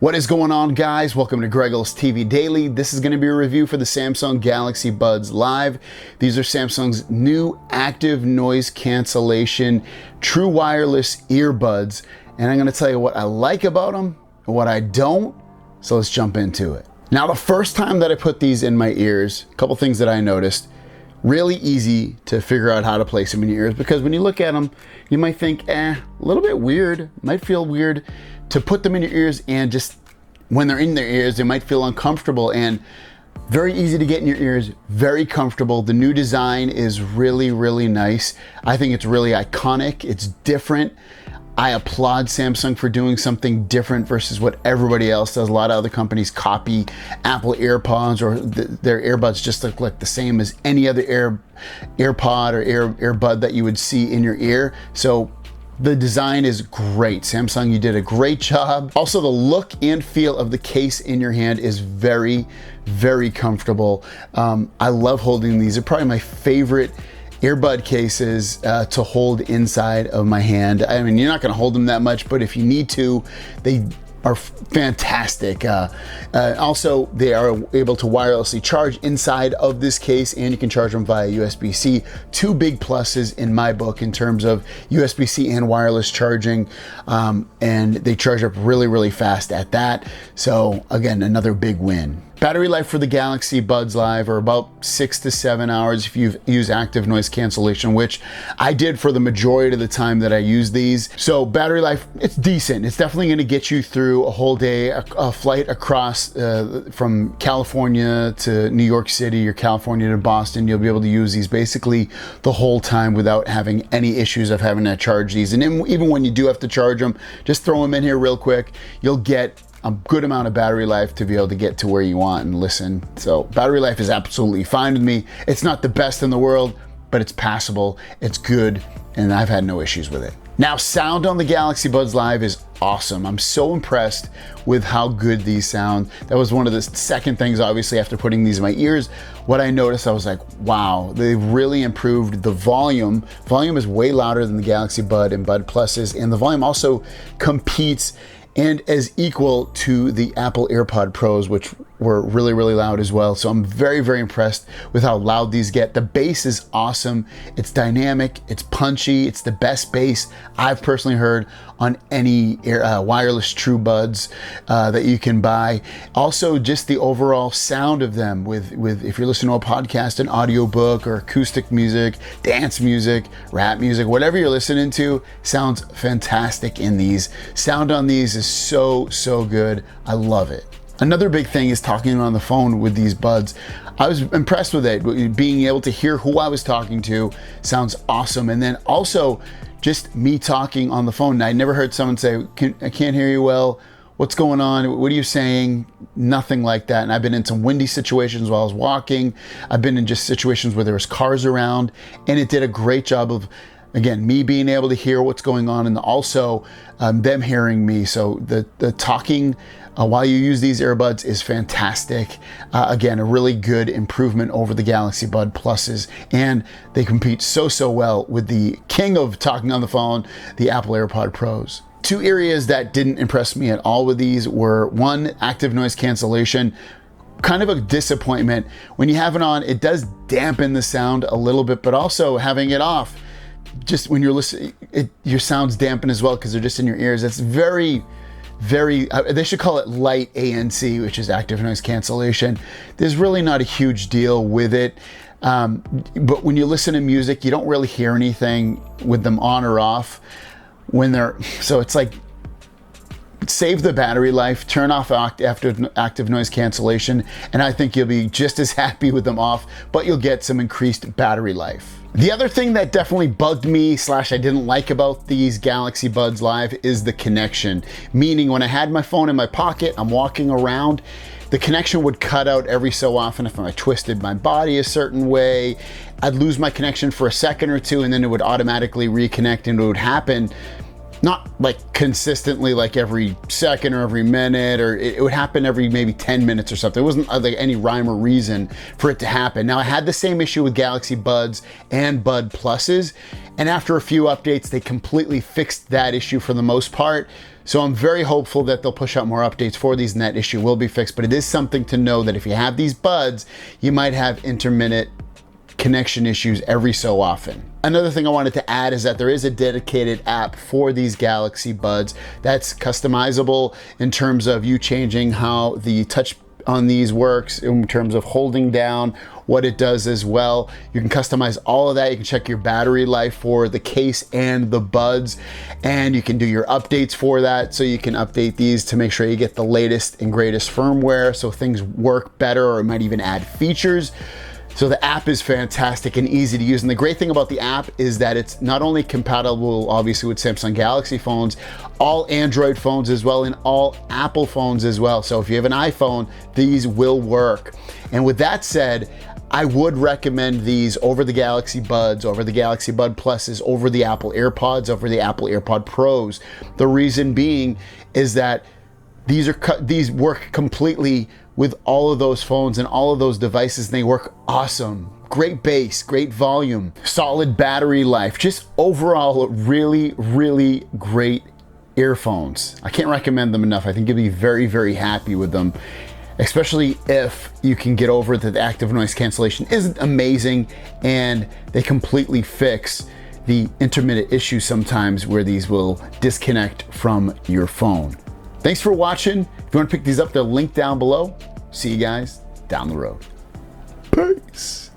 What is going on, guys? Welcome to Greggles TV Daily. This is going to be a review for the Samsung Galaxy Buds Live. These are Samsung's new active noise cancellation true wireless earbuds. And I'm going to tell you what I like about them and what I don't. So let's jump into it. Now, the first time that I put these in my ears, a couple things that I noticed. Really easy to figure out how to place them in your ears, because when you look at them, you might think, a little bit weird, might feel weird to put them in your ears, and just when they're in their ears, they might feel uncomfortable. And very easy to get in your ears, very comfortable. The new design is really, really nice. I think it's really iconic. It's different. I applaud Samsung for doing something different versus what everybody else does. A lot of other companies copy Apple Airpods, or their earbuds just look like the same as any other AirPod or earbud that you would see in your ear. So the design is great. Samsung, you did a great job. Also, the look and feel of the case in your hand is very, very comfortable. I love holding these. They're probably my favorite earbud cases to hold inside of my hand. I mean, you're not gonna hold them that much, but if you need to, they are fantastic. Also, they are able to wirelessly charge inside of this case, and you can charge them via USB-C. Two big pluses in my book in terms of USB-C and wireless charging, and they charge up really, really fast at that. So again, another big win. Battery life for the Galaxy Buds Live are about 6 to 7 hours if you use active noise cancellation, which I did for the majority of the time that I use these. So battery life, it's decent. It's definitely gonna get you through a whole day, a flight across from California to New York City or California to Boston. You'll be able to use these basically the whole time without having any issues of having to charge these. And even when you do have to charge them, just throw them in here real quick. You'll get a good amount of battery life to be able to get to where you want and listen. So battery life is absolutely fine with me. It's not the best in the world, but it's passable, it's good, and I've had no issues with it. Now, sound on the Galaxy Buds Live is awesome. I'm so impressed with how good these sound. That was one of the second things, obviously, after putting these in my ears. What I noticed, I was like, wow, they've really improved the volume. Volume is way louder than the Galaxy Bud and Bud Pluses, and the volume also competes and is equal to the Apple AirPod Pros, which were really, really loud as well. So I'm very, very impressed with how loud these get. The bass is awesome. It's dynamic, it's punchy, it's the best bass I've personally heard on any wireless true buds that you can buy. Also, just the overall sound of them with if you're listening to a podcast, an audiobook, or acoustic music, dance music, rap music, whatever you're listening to, sounds fantastic in these. Sound on these is so, so good. I love it. Another big thing is talking on the phone with these buds. I was impressed with it. Being able to hear who I was talking to sounds awesome. And then also just me talking on the phone. I never heard someone say, I can't hear you well. What's going on? What are you saying? Nothing like that. And I've been in some windy situations while I was walking. I've been in just situations where there was cars around, and it did a great job of, again, me being able to hear what's going on, and also them hearing me. So the talking while you use these earbuds is fantastic. Again, a really good improvement over the Galaxy Bud Pluses, and they compete so, so well with the king of talking on the phone, the Apple AirPod Pros. Two areas that didn't impress me at all with these were, one, active noise cancellation. Kind of a disappointment. When you have it on, it does dampen the sound a little bit, but also having it off, just when you're listening, your sound's dampened as well because they're just in your ears. That's very, they should call it light ANC, which is active noise cancellation. There's really not a huge deal with it. But when you listen to music, you don't really hear anything with them on or off when so it's like, save the battery life, turn off active noise cancellation, and I think you'll be just as happy with them off, but you'll get some increased battery life. The other thing that definitely bugged me / I didn't like about these Galaxy Buds Live is the connection. Meaning, when I had my phone in my pocket, I'm walking around, the connection would cut out every so often. If I twisted my body a certain way, I'd lose my connection for a second or two, and then it would automatically reconnect, and it would happen not like consistently, like every second or every minute, or it would happen every maybe 10 minutes or something. It wasn't like any rhyme or reason for it to happen. Now, I had the same issue with Galaxy Buds and Bud Pluses, and after a few updates, they completely fixed that issue for the most part. So I'm very hopeful that they'll push out more updates for these and that issue will be fixed, but it is something to know that if you have these buds, you might have intermittent connection issues every so often. Another thing I wanted to add is that there is a dedicated app for these Galaxy Buds that's customizable in terms of you changing how the touch on these works, in terms of holding down, what it does as well. You can customize all of that. You can check your battery life for the case and the buds, and you can do your updates for that. So you can update these to make sure you get the latest and greatest firmware so things work better, or it might even add features. So the app is fantastic and easy to use. And the great thing about the app is that it's not only compatible, obviously, with Samsung Galaxy phones, all Android phones as well, and all Apple phones as well. So if you have an iPhone, these will work. And with that said, I would recommend these over the Galaxy Buds, over the Galaxy Bud Pluses, over the Apple Airpods, over the Apple AirPod Pros. The reason being is that these work completely with all of those phones and all of those devices, and they work awesome. Great bass, great volume, solid battery life, just overall really, really great earphones. I can't recommend them enough. I think you'll be very, very happy with them, especially if you can get over that the active noise cancellation isn't amazing and they completely fix the intermittent issues sometimes where these will disconnect from your phone. Thanks for watching. If you want to pick these up, they're linked down below. See you guys down the road. Peace.